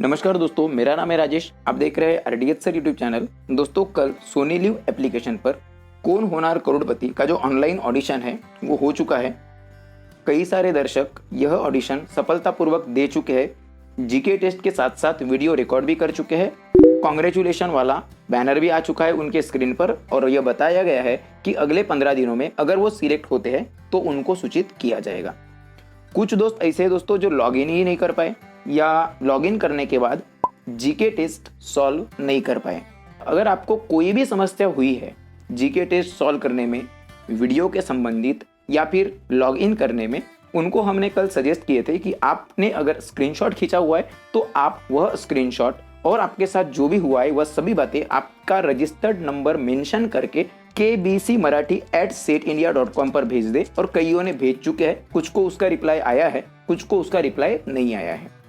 नमस्कार दोस्तों, मेरा नाम है राजेश। आप देख रहे हैं आरडीएच सर यूट्यूब चैनल। दोस्तों, कल सोनी लिव एप्लीकेशन पर कौन होनार करोड़पति का जो ऑनलाइन ऑडिशन है वो हो चुका है। कई सारे दर्शक यह ऑडिशन सफलतापूर्वक दे चुके हैं। जीके टेस्ट के साथ साथ वीडियो रिकॉर्ड भी कर चुके हैं। कॉन्ग्रेचुलेशन वाला बैनर भी आ चुका है उनके स्क्रीन पर और यह बताया गया है कि अगले 15 दिनों में अगर वो सिलेक्ट होते हैं तो उनको सूचित किया जाएगा। कुछ दोस्त ऐसे दोस्तों जो लॉगिन ही नहीं कर पाए या लॉगिन करने के बाद जीके टेस्ट सॉल्व नहीं कर पाए। अगर आपको कोई भी समस्या हुई है जीके टेस्ट सॉल्व करने में, वीडियो के संबंधित या फिर लॉगिन करने में, उनको हमने कल सजेस्ट किए थे कि आपने अगर स्क्रीनशॉट खींचा हुआ है तो आप वह स्क्रीनशॉट और आपके साथ जो भी हुआ है वह सभी बातें आपका रजिस्टर्ड नंबर मेंशन करके kbcmarathi@setindia.com पर भेज दे। और कईयों ने भेज चुके हैं, कुछ को उसका रिप्लाई आया है, कुछ को उसका रिप्लाई नहीं आया है।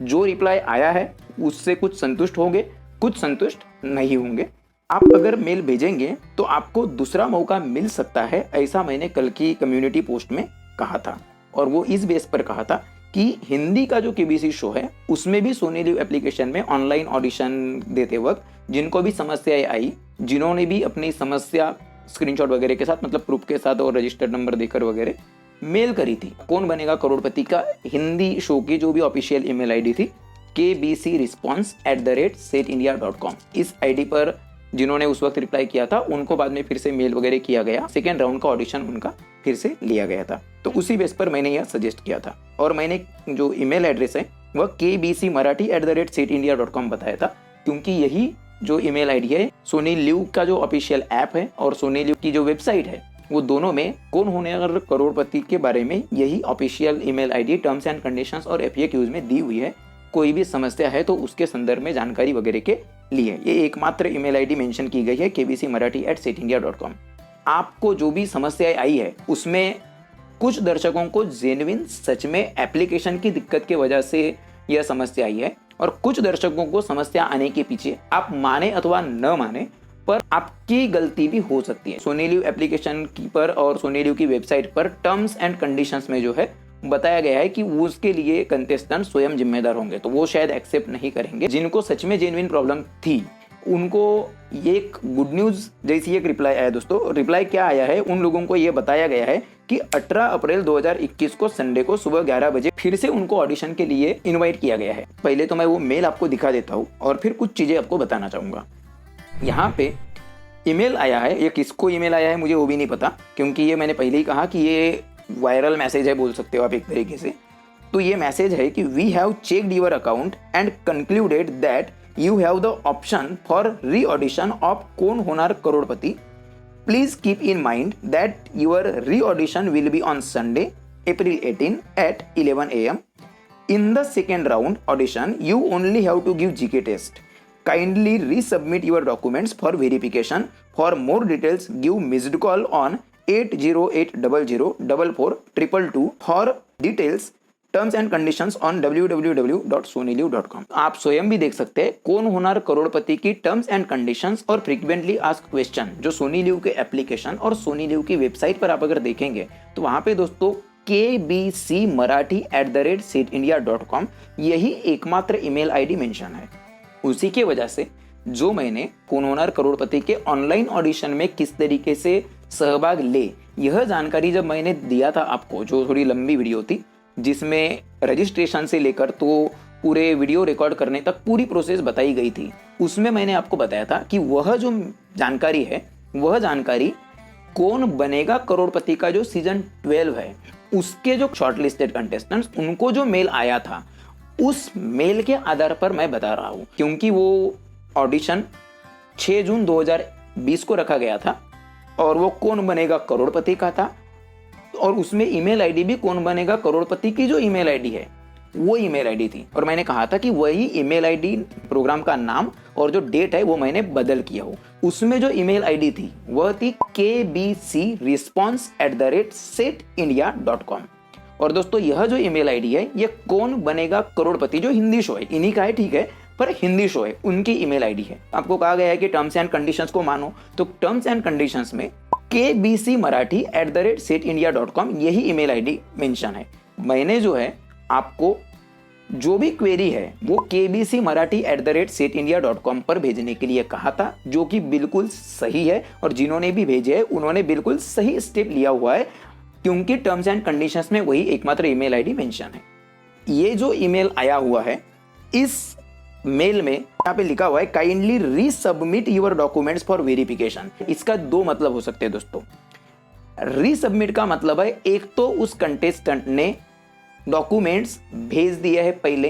जो रिप्लाई आया है उससे कुछ संतुष्ट होंगे, कुछ संतुष्ट नहीं होंगे। आप अगर मेल भेजेंगे तो आपको दूसरा मौका मिल सकता है, ऐसा मैंने कल की कम्युनिटी पोस्ट में कहा था। और वो इस बेस पर कहा था कि हिंदी का जो केबीसी शो है उसमें भी सोनी लिव एप्लीकेशन में ऑनलाइन ऑडिशन देते वक्त जिनको भी समस्याएं आई, जिन्होंने भी अपनी समस्या स्क्रीनशॉट वगैरह के साथ, मतलब प्रूफ के साथ और रजिस्टर्ड नंबर देकर वगैरह मेल करी थी, कौन बनेगा करोड़पति का हिंदी शो की जो भी ऑफिशियल ईमेल आईडी थी kbcresponse@setindia.com। इस आईडी पर जिन्होंने उस वक्त रिप्लाई किया था उनको बाद में फिर से मेल वगैरह किया गया, सेकेंड राउंड का ऑडिशन उनका फिर से लिया गया था। तो उसी बेस पर मैंने यह सजेस्ट किया था और मैंने जो ईमेल एड्रेस है वह kbcmarathi@setindia.com बताया था, क्योंकि यही जो ईमेल आईडी है सोनी लिव का जो ऑफिशियल ऐप है और सोनी लिव की जो वेबसाइट है वो दोनों में कौन होने वाला करोड़पति के बारे में यही official email ID terms and conditions और FAQs में दी हुई है। कोई भी समस्या है तो उसके संदर्भ में जानकारी वगैरह के लिए ये एकमात्र ईमेल आईडी मेंशन की गई है kbcmarathi@setindia.com। आपको जो भी समस्याएं आई है उसमें कुछ दर्शकों को जेन्युइन सच में एप्लीकेशन की दिक्कत की वजह से यह समस्या आई है और कुछ दर्शकों को समस्या आने के पीछे, आप माने अथवा न माने, पर आपकी गलती भी हो सकती है। सोनी लिव एप्लीकेशन की पर और सोनी लिव की वेबसाइट पर टर्म्स एंड कंडीशंस में जो है बताया गया है कि उसके लिए कंटेस्टेंट स्वयं जिम्मेदार होंगे, तो वो शायद एक्सेप्ट नहीं करेंगे। जिनको सच में जेन्युइन प्रॉब्लम थी उनको ये एक गुड न्यूज जैसी एक रिप्लाई आया। दोस्तों, रिप्लाई क्या आया है, उन लोगों को ये बताया गया है कि 18 अप्रैल 2021 को संडे को सुबह 11 बजे फिर से उनको ऑडिशन के लिए इनवाइट किया गया है। पहले तो मैं वो मेल आपको दिखा देता हूँ और फिर कुछ चीजें आपको बताना चाहूंगा। यहाँ पे ईमेल आया है, ये किसको ईमेल आया है मुझे वो भी नहीं पता, क्योंकि ये मैंने पहले ही कहा कि ये वायरल मैसेज है, बोल सकते हो आप एक तरीके से। तो ये मैसेज है कि we have checked your account and concluded that you have the option for re audition of Kaun Honar Crorepati. Please keep in mind that your re audition will be on Sunday April 18 at 11 AM. In the second round audition, you only have to give GK test. Kindly resubmit your documents for verification. For more details, give missed call on 80800442222 for details, terms and conditions on www.sonyliv.com। आप स्वयं भी देख सकते हैं कौन होनार करोड़पति की terms and conditions और frequently asked question जो सोनी लिव के एप्लीकेशन और सोनी लिव की वेबसाइट पर आप अगर देखेंगे तो वहां पे दोस्तों kbcmarathi@setindia.com यही एकमात्र ईमेल आईडी मेंशन है। उसी के वजह से जो मैंने कौन होनार करोड़पति के ऑनलाइन ऑडिशन में किस तरीके से सहभाग ले, यह जानकारी जब मैंने दिया था आपको, जो थोड़ी लंबी वीडियो थी जिसमें रजिस्ट्रेशन से लेकर तो पूरे वीडियो रिकॉर्ड करने तक पूरी प्रोसेस बताई गई थी, उसमें मैंने आपको बताया था कि वह जो जानकारी है वह जानकारी कौन बनेगा करोड़पति का जो सीजन 12 है उसके जो शॉर्टलिस्टेड कंटेस्टेंट्स उनको जो मेल आया था उस मेल के आधार पर मैं बता रहा हूं, क्योंकि वो ऑडिशन 6 जून 2020 को रखा गया था और वो कौन बनेगा करोड़पति का था और उसमें ईमेल आईडी भी कौन बनेगा करोड़पति की जो ईमेल आईडी है वो ईमेल आईडी थी। और मैंने कहा था कि वही ईमेल आईडी, प्रोग्राम का नाम और जो डेट है वो मैंने बदल किया हो। उसमें जो ईमेल आईडी थी वह थी kbcresponse@setindia.com। और दोस्तों, यह जो ईमेल आईडी है ये कौन बनेगा करोड़पति जो हिंदी शो है, इन्हीं का है, ठीक है, पर हिंदी शो है, उनकी ईमेल आईडी है। आपको कहा गया है कि टर्म्स एंड कंडीशंस को मानो, तो टर्म्स एंड कंडीशंस में kbcmarathi@setindia.com यही ईमेल आईडी मेंशन है। मैंने जो है आपको जो भी क्वेरी है वो kbcmarathi@setindia.com पर भेजने के लिए कहा था, जो कि बिल्कुल सही है। और जिन्होंने भी भेजे है उन्होंने बिल्कुल सही स्टेप लिया हुआ है, क्योंकि टर्म्स एंड कंडीशंस में वही एकमात्र ईमेल आईडी मेंशन है। ये जो ईमेल आया हुआ है, इस मेल में यहाँ पे लिखा हुआ है kindly resubmit your documents for verification. इसका दो मतलब हो सकते हैं दोस्तों। रीसबमिट का मतलब है एक तो उस कंटेस्टेंट ने डॉक्यूमेंट्स भेज दिए हैं पहले,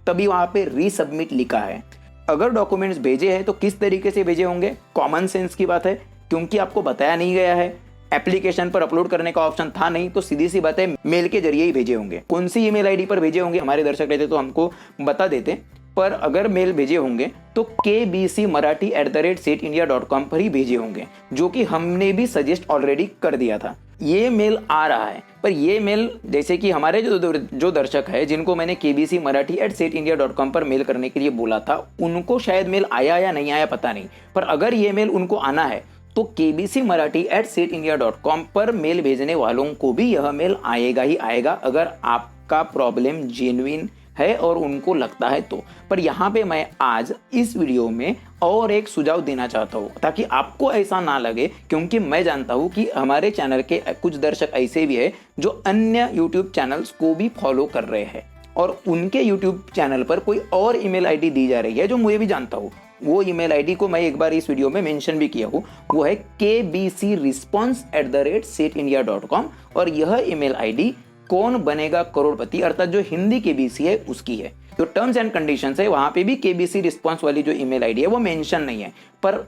तभी वहां पे रीसबमिट लिखा है। अगर डॉक्यूमेंट्स भेजे हैं तो किस तरीके से भेजे होंगे, कॉमन सेंस की बात है, क्योंकि आपको बताया नहीं गया है, एप्लीकेशन पर अपलोड करने का ऑप्शन था नहीं, तो सीधी सी बात है मेल के जरिए ही भेजे होंगे। कौन सी ईमेल आईडी पर भेजे होंगे हमारे दर्शक रहते तो हमको बता देते, पर अगर मेल भेजे होंगे तो kbcmarathi@setindia.com पर ही भेजे होंगे, जो कि हमने भी सजेस्ट ऑलरेडी कर दिया था। ये मेल आ रहा है, पर ये मेल जैसे कि हमारे जो दर्शक है जिनको मैंने kbcmarathi@setindia.com पर मेल करने के लिए बोला था, उनको शायद मेल आया या नहीं आया पता नहीं, पर अगर ये मेल उनको आना है तो kbcmarathi@setindia.com पर मेल भेजने वालों को भी यह मेल आएगा ही आएगा, अगर आपका प्रॉब्लम जेन्युइन है और उनको लगता है तो। पर यहाँ पे मैं आज इस वीडियो में और एक सुझाव देना चाहता हूँ, ताकि आपको ऐसा ना लगे, क्योंकि मैं जानता हूँ कि हमारे चैनल के कुछ दर्शक ऐसे भी है जो अन्य यूट्यूब चैनल्स को भी फॉलो कर रहे हैं और उनके यूट्यूब चैनल पर कोई और ईमेल आईडी दी जा रही है जो मुझे भी जानता हूँ। वो ईमेल आईडी को मैं एक बार इस वीडियो में मेंशन भी किया हूँ, वो है kbcresponse@setindia.com। और यह ईमेल आईडी कौन बनेगा करोड़पति अर्थात जो हिंदी केबीसी है उसकी है। जो टर्म्स एंड कंडीशंस है वहां पे भी केबीसी रिस्पॉन्स वाली जो ईमेल आईडी है वो मेंशन नहीं है, पर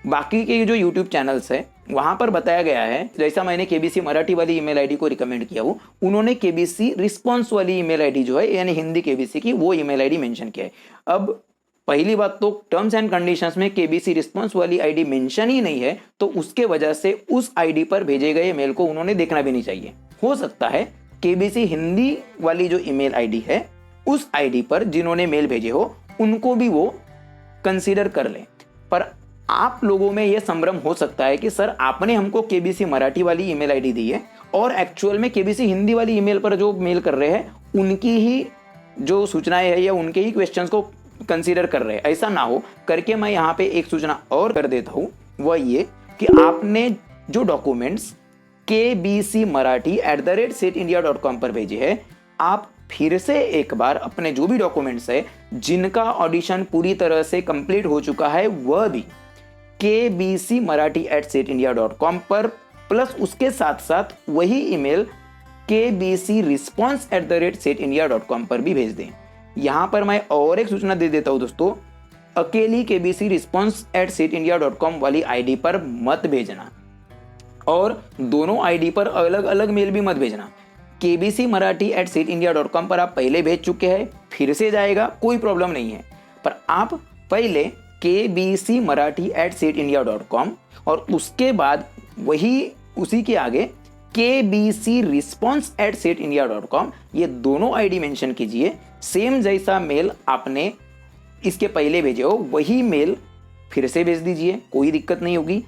बाकी के जो यूट्यूब चैनल्स है वहां पर बताया गया है, जैसा मैंने केबीसी मराठी वाली ईमेल आईडी को रिकमेंड किया हूँ, उन्होंने केबीसी रिस्पॉन्स वाली ईमेल आईडी जो है यानी हिंदी केबीसी की वो ईमेल आईडी मेंशन किया है। अब पहली बात तो टर्म्स एंड कंडीशंस में केबीसी रिस्पॉन्स वाली आईडी मेंशन ही नहीं है, तो उसके वजह से उस आईडी पर भेजे गए मेल को उन्होंने देखना भी नहीं चाहिए। हो सकता है केबीसी हिंदी वाली जो ईमेल आईडी है उस आईडी पर जिन्होंने मेल भेजे हो उनको भी वो कंसीडर कर लें। पर आप लोगों में यह संभ्रम हो सकता है कि सर आपने हमको केबीसी मराठी वाली ईमेल आईडी दी है और एक्चुअल में केबीसी हिंदी वाली ईमेल पर जो मेल कर रहे हैं उनकी ही जो सूचनाएं है या उनके ही क्वेश्चंस को कंसीडर कर रहे हैं। ऐसा ना हो करके मैं यहाँ पे एक सूचना और कर देता हूँ, वह ये कि आपने जो डॉक्यूमेंट्स kbcmarathi@setindia.com पर भेजे है, आप फिर से एक बार अपने जो भी डॉक्यूमेंट्स है जिनका ऑडिशन पूरी तरह से कंप्लीट हो चुका है वह भी kbcmarathi@setindia.com पर प्लस उसके साथ साथ वही ईमेल kbcresponse@setindia.com पर भी भेज दें। यहां पर मैं और एक सूचना दे देता हूं दोस्तों, अकेली kbcresponse@setindia.com वाली आईडी पर मत भेजना और दोनों आईडी पर अलग अलग मेल भी मत भेजना। kbcmarathi@setindia.com पर आप पहले भेज चुके हैं, फिर से जाएगा, कोई प्रॉब्लम नहीं है, पर आप पहले kbcmarathi@setindia.com और उसके बाद वही उसी के आगे kbcresponse@setindia.com ये दोनों आईडी मेंशन कीजिए। सेम जैसा मेल आपने इसके पहले भेजे हो वही मेल फिर से भेज दीजिए, कोई दिक्कत नहीं होगी।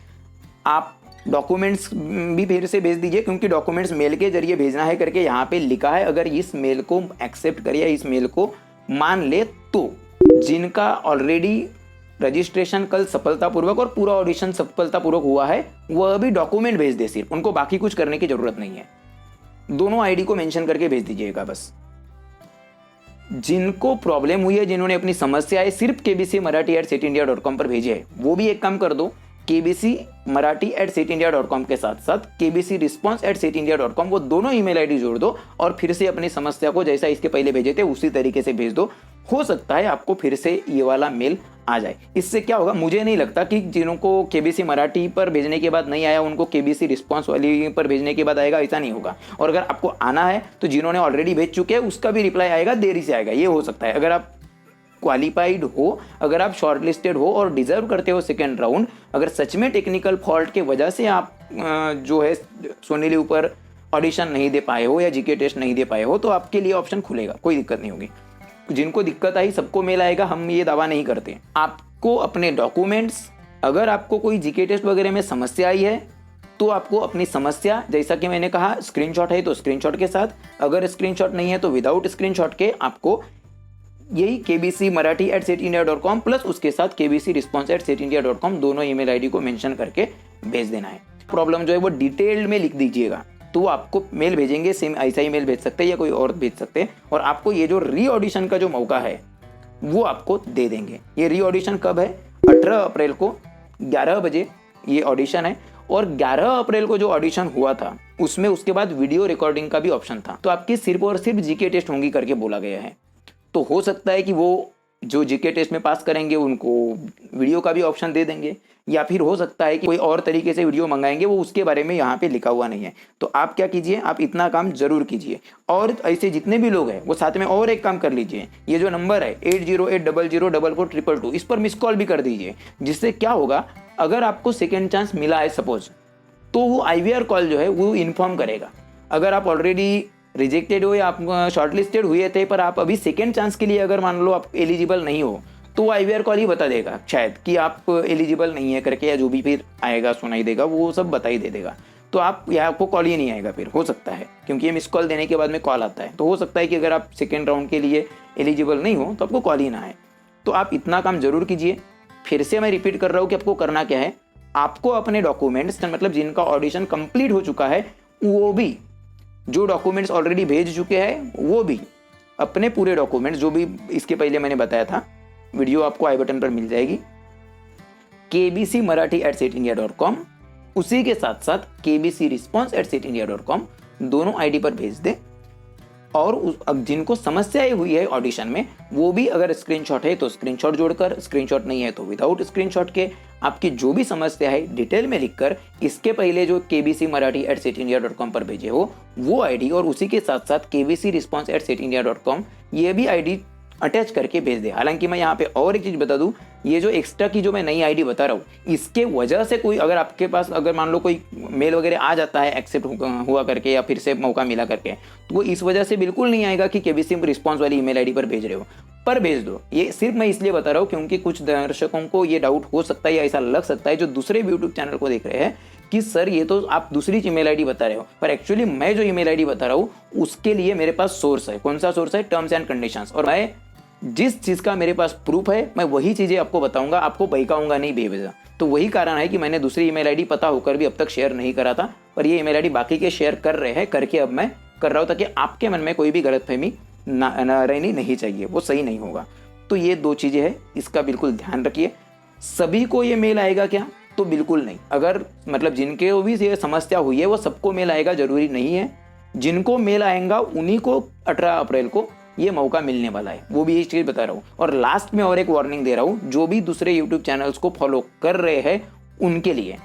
आप डॉक्यूमेंट्स भी फिर से भेज दीजिए, क्योंकि डॉक्यूमेंट्स मेल के जरिए भेजना है करके यहाँ पे लिखा है। अगर इस मेल को एक्सेप्ट करे या इस मेल को मान ले तो जिनका ऑलरेडी रजिस्ट्रेशन कल सफलतापूर्वक और पूरा ऑडिशन सफलतापूर्वक हुआ है वह भी डॉक्यूमेंट भेज दे सिर्फ, उनको बाकी कुछ करने की जरूरत नहीं है। दोनों आईडी को मेंशन करके भेज दीजिएगा बस। जिनको प्रॉब्लम हुई है, जिन्होंने अपनी समस्याएं सिर्फ kbcmarathi@setindia.com पर भेजी है, वो भी एक काम कर दो, kbcmarathi@setindia.com के साथ साथ kbcresponse@setindia.com वो दोनों ईमेल आईडी जोड़ दो और फिर से अपनी समस्या को जैसा इसके पहले भेजे थे उसी तरीके से भेज दो। हो सकता है आपको फिर से ये वाला मेल आ जाए। इससे क्या होगा, मुझे नहीं लगता कि जिनको केबीसी मराठी पर भेजने के बाद नहीं आया उनको केबीसी रिस्पॉन्स वाली पर भेजने के बाद आएगा, ऐसा नहीं होगा। और अगर आपको आना है तो जिन्होंने ऑलरेडी भेज चुके हैं उसका भी रिप्लाई आएगा, देरी से आएगा, ये हो सकता है। अगर आप क्वालिफाइड हो, अगर आप शॉर्टलिस्टेड हो और डिजर्व करते हो सेकेंड राउंड, अगर सच में टेक्निकल फॉल्ट के वजह से आप जो है सोनी लिव पर ऑडिशन नहीं दे पाए हो या जीके टेस्ट नहीं दे पाए हो तो आपके लिए ऑप्शन खुलेगा, कोई दिक्कत नहीं होगी। जिनको दिक्कत आई सबको मेल आएगा, हम ये दावा नहीं करते। आपको अपने डॉक्यूमेंट्स, अगर आपको कोई जीके टेस्ट वगैरह में समस्या आई है तो आपको अपनी समस्या, जैसा कि मैंने कहा स्क्रीनशॉट है तो स्क्रीनशॉट के साथ, अगर स्क्रीनशॉट नहीं है तो विदाउट स्क्रीनशॉट के आपको यही kbcmarathi@setindia.com प्लस उसके साथ kbcresponse@setindia.com दोनों ईमेल आईडी को मेंशन करके भेज देना है। प्रॉब्लम जो है वो डिटेल्ड में लिख दीजिएगा, तो वो आपको मेल भेजेंगे, सेम ऐसा ही मेल भेज सकते हैं या कोई और भेज सकते हैं, और आपको ये जो री ऑडिशन का जो मौका है वो आपको दे देंगे। ये री ऑडिशन कब है? 18 अप्रैल को 11 बजे ये ऑडिशन है, और 11 अप्रैल को जो ऑडिशन हुआ था उसमें उसके बाद वीडियो रिकॉर्डिंग का भी ऑप्शन था। तो आपकी सिर्फ और सिर्फ जीके टेस्ट होंगी करके बोला गया है। तो हो सकता है कि वो जो जीके टेस्ट में पास करेंगे उनको वीडियो का भी ऑप्शन दे देंगे, या फिर हो सकता है कि कोई और तरीके से वीडियो मंगाएंगे, वो उसके बारे में यहाँ पे लिखा हुआ नहीं है। तो आप क्या कीजिए, आप इतना काम जरूर कीजिए। और ऐसे जितने भी लोग हैं वो साथ में और एक काम कर लीजिए, ये जो नंबर है 8080004422 इस पर मिस कॉल भी कर दीजिए। जिससे क्या होगा, अगर आपको सेकेंड चांस मिला है सपोज, तो वो IVR कॉल जो है वो इन्फॉर्म करेगा। अगर आप ऑलरेडी रिजेक्टेड हो या आप शॉर्टलिस्टेड हुए थे पर आप अभी सेकेंड चांस के लिए अगर मान लो आप एलिजिबल नहीं हो, तो IVR कॉल ही बता देगा शायद कि आप एलिजिबल नहीं है करके, या जो भी फिर आएगा सुनाई देगा वो सब बता ही दे देगा। तो आप यहाँ आपको कॉल ही नहीं आएगा फिर, हो सकता है, क्योंकि ये मिस कॉल देने के बाद में कॉल आता है। तो हो सकता है कि अगर आप सेकेंड राउंड के लिए एलिजिबल नहीं हो तो आपको कॉल ही ना आए। तो आप इतना काम जरूर कीजिए। फिर से मैं रिपीट कर रहा हूँ कि आपको करना क्या है, आपको अपने डॉक्यूमेंट्स, मतलब जिनका ऑडिशन कंप्लीट हो चुका है वो भी, जो डॉक्यूमेंट्स ऑलरेडी भेज चुके हैं वो भी, अपने पूरे डॉक्यूमेंट्स जो भी इसके पहले मैंने बताया था, वीडियो आपको आई बटन पर मिल जाएगी, kbcmarathi@setindia.com, उसी के साथ साथ kbcresponse@setindia.com दोनों आईडी पर भेज दे। और अब जिनको समस्याएं हुई है ऑडिशन में, वो भी अगर स्क्रीनशॉट है तो स्क्रीनशॉट जोड़कर, स्क्रीनशॉट नहीं है तो विदाउट स्क्रीनशॉट के आपकी जो भी समस्या है डिटेल में लिखकर इसके पहले जो kbcmarathi@setindia.com पर भेजे हो वो आईडी, और उसी के साथ साथ kbcresponse@setindia.com ये भी आईडी अटैच करके भेज दे। हालांकि मैं यहाँ पे और एक चीज़ बता दूं, ये जो एक्स्ट्रा की जो मैं नई आईडी बता रहा हूँ, इसके वजह से कोई अगर आपके पास अगर मान लो कोई मेल वगैरह आ जाता है एक्सेप्ट हुआ करके या फिर से मौका मिला करके, तो वो इस वजह से बिल्कुल नहीं आएगा कि केबीसी रिस्पॉन्स वाली ईमेल आईडी पर भेज रहे हो, पर भेज दो। ये सिर्फ मैं इसलिए बता रहा हूँ क्योंकि कुछ दर्शकों को ये डाउट हो सकता है या ऐसा लग सकता है जो दूसरे यूट्यूब चैनल को देख रहे हैं कि सर ये तो आप दूसरी ईमेल आईडी बता रहे हो, पर एक्चुअली मैं जो ईमेल आईडी बता रहा हूँ उसके लिए मेरे पास सोर्स है। कौन सा सोर्स है? Terms and conditions. और मैं जिस चीज़ का मेरे पास प्रूफ है मैं वही चीज़ें आपको बताऊंगा, आपको बहकाऊंगा नहीं बेवजह। तो वही कारण है कि मैंने दूसरी ईमेल आईडी पता होकर भी अब तक शेयर नहीं करा था, पर ये ईमेल आईडी बाकी के शेयर कर रहे हैं, करके अब मैं कर रहा हूँ ताकि आपके मन में कोई भी गलतफहमी रहनी नहीं चाहिए, वो सही नहीं होगा। तो ये दो चीज़ें हैं, इसका बिल्कुल ध्यान रखिए। सभी को ये मेल आएगा क्या? तो बिल्कुल नहीं। अगर मतलब जिनके भी ये समस्या हुई है वो सबको मेल आएगा जरूरी नहीं है। जिनको मेल आएगा उन्हीं को 18 अप्रैल को ये मौका मिलने वाला है, वो भी ये चीज़ बता रहा हूँ। और लास्ट में और एक वार्निंग दे रहा हूँ, जो भी दूसरे यूट्यूब चैनल्स को फॉलो कर रहे हैं उनके लिए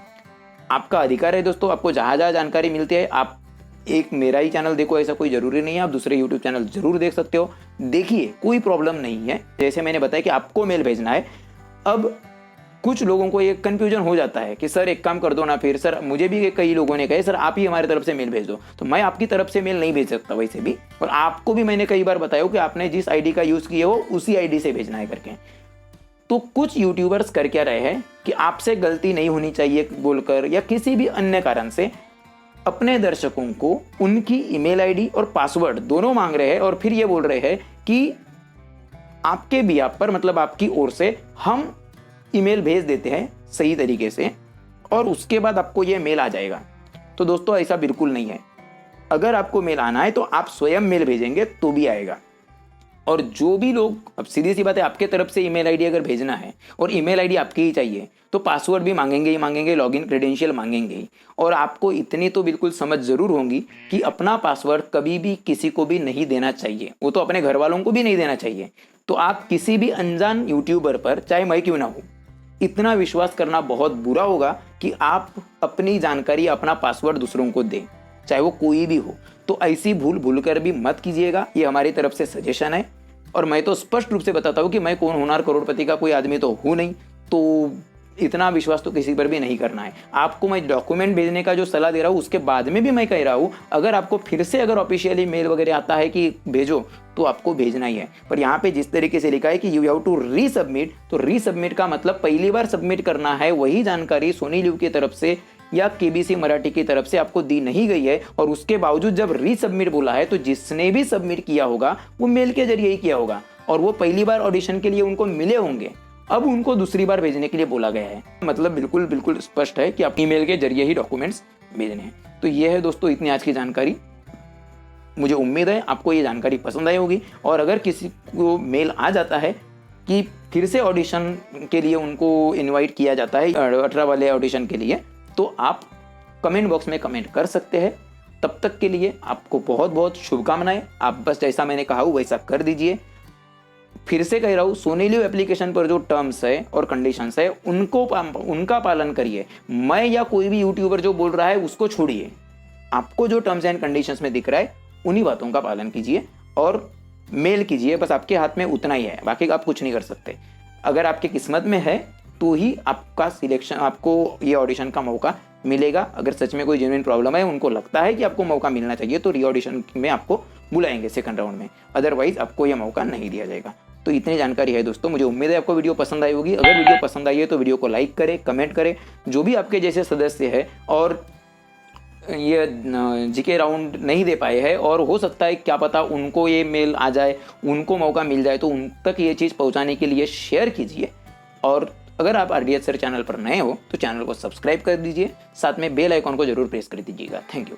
आपका अधिकार है दोस्तों, आपको जहाँ जहाँ जानकारी मिलती है आप एक मेरा ही चैनल देखो, ऐसा कोई ज़रूरी नहीं है, आप दूसरे यूट्यूब चैनल जरूर देख सकते हो। देखिए कोई प्रॉब्लम नहीं है। जैसे मैंने बताया कि आपको मेल भेजना है, अब कुछ लोगों को ये कन्फ्यूजन हो जाता है कि सर एक काम कर दो ना, फिर सर मुझे भी कई लोगों ने कहा सर आप ही हमारी तरफ से मेल भेज दो, तो मैं आपकी तरफ से मेल नहीं भेज सकता वैसे भी। और आपको भी मैंने कई बार बताया कि आपने जिस आईडी का यूज़ किया हो उसी आईडी से भेजना है करके। तो कुछ यूट्यूबर्स कर क्या रहे हैं कि आपसे गलती नहीं होनी चाहिए बोलकर या किसी भी अन्य कारण से अपने दर्शकों को उनकी ईमेल आईडी और पासवर्ड दोनों मांग रहे हैं, और फिर ये बोल रहे हैं कि आपके बिहाफ पर, मतलब आपकी ओर से हम ईमेल भेज देते हैं सही तरीके से और उसके बाद आपको ये मेल आ जाएगा। तो दोस्तों ऐसा बिल्कुल नहीं है। अगर आपको मेल आना है तो आप स्वयं मेल भेजेंगे तो भी आएगा। और जो भी लोग, अब सीधी सी बात है, आपके तरफ से ईमेल आईडी अगर भेजना है और ईमेल आईडी आपकी ही चाहिए तो पासवर्ड भी मांगेंगे ही मांगेंगे, लॉगिन क्रेडेंशियल मांगेंगे ही। और आपको इतनी तो बिल्कुल समझ जरूर होगी कि अपना पासवर्ड कभी भी किसी को भी नहीं देना चाहिए, वो तो अपने घर वालों को भी नहीं देना चाहिए। तो आप किसी भी अनजान यूट्यूबर पर, चाहे मैं क्यों ना हो, इतना विश्वास करना बहुत बुरा होगा कि आप अपनी जानकारी, अपना पासवर्ड दूसरों को दें, चाहे वो कोई भी हो। तो ऐसी भूल कर भी मत कीजिएगा, ये हमारी तरफ से सजेशन है। और मैं तो स्पष्ट रूप से बताता हूँ कि मैं कौन होनहार करोड़पति का कोई आदमी तो हूँ नहीं, तो इतना विश्वास तो किसी पर भी नहीं करना है। आपको मैं डॉक्यूमेंट भेजने का जो सलाह दे रहा हूँ उसके बाद में भी मैं कह रहा हूँ, अगर आपको फिर से अगर ऑफिशियली मेल वगैरह आता है कि भेजो तो आपको भेजना ही है। पर यहाँ पे जिस तरीके से लिखा है कि यू हैव टू रीसबमिट, तो रीसबमिट का मतलब पहली बार सबमिट करना है, वही जानकारी सोनी लिव की तरफ से या केबीसी मराठी की तरफ से आपको दी नहीं गई है। और उसके बावजूद जब रीसबमिट बोला है तो जिसने भी सबमिट किया होगा वो मेल के जरिए ही किया होगा। और वो पहली बार ऑडिशन के लिए उनको मिले होंगे, अब उनको दूसरी बार भेजने के लिए बोला गया है। मतलब बिल्कुल बिल्कुल स्पष्ट है कि आप ईमेल के जरिए ही डॉक्यूमेंट्स भेजने हैं। तो ये है दोस्तों इतनी आज की जानकारी। मुझे उम्मीद है आपको ये जानकारी पसंद आई होगी, और अगर किसी को मेल आ जाता है कि फिर से ऑडिशन के लिए उनको इनवाइट किया जाता है 18 वाले ऑडिशन के लिए, तो आप कमेंट बॉक्स में कमेंट कर सकते हैं। तब तक के लिए आपको बहुत बहुत शुभकामनाएं। आप बस जैसा मैंने कहा वैसा कर दीजिए। फिर से कह रहा हूँ, सोनी लिव एप्लीकेशन पर जो टर्म्स है और कंडीशंस है उनका पालन करिए। मैं या कोई भी यूट्यूबर जो बोल रहा है उसको छोड़िए। आपको जो टर्म्स एंड कंडीशंस में दिख रहा है उन्हीं बातों का पालन कीजिए और मेल कीजिए। बस आपके हाथ में उतना ही है, बाकी आप कुछ नहीं कर सकते। अगर आपकी किस्मत में है तो ही आपका सिलेक्शन, आपको ये ऑडिशन का मौका मिलेगा। अगर सच में कोई जेन्युइन प्रॉब्लम है, उनको लगता है कि आपको मौका मिलना चाहिए, तो री ऑडिशन में आपको बुलाएंगे सेकंड राउंड में, अदरवाइज आपको यह मौका नहीं दिया जाएगा। तो इतनी जानकारी है दोस्तों। मुझे उम्मीद है आपको वीडियो पसंद आई होगी। अगर वीडियो पसंद आई है तो वीडियो को लाइक करें, कमेंट करें। जो भी आपके जैसे सदस्य है और ये जीके राउंड नहीं दे पाए हैं, और हो सकता है क्या पता उनको ये मेल आ जाए, उनको मौका मिल जाए, तो उन तक ये चीज़ पहुंचाने के लिए शेयर कीजिए। और अगर आप RDH सर चैनल पर नए हो तो चैनल को सब्सक्राइब कर दीजिए, साथ में बेल आइकॉन को जरूर प्रेस कर दीजिएगा। Thank you.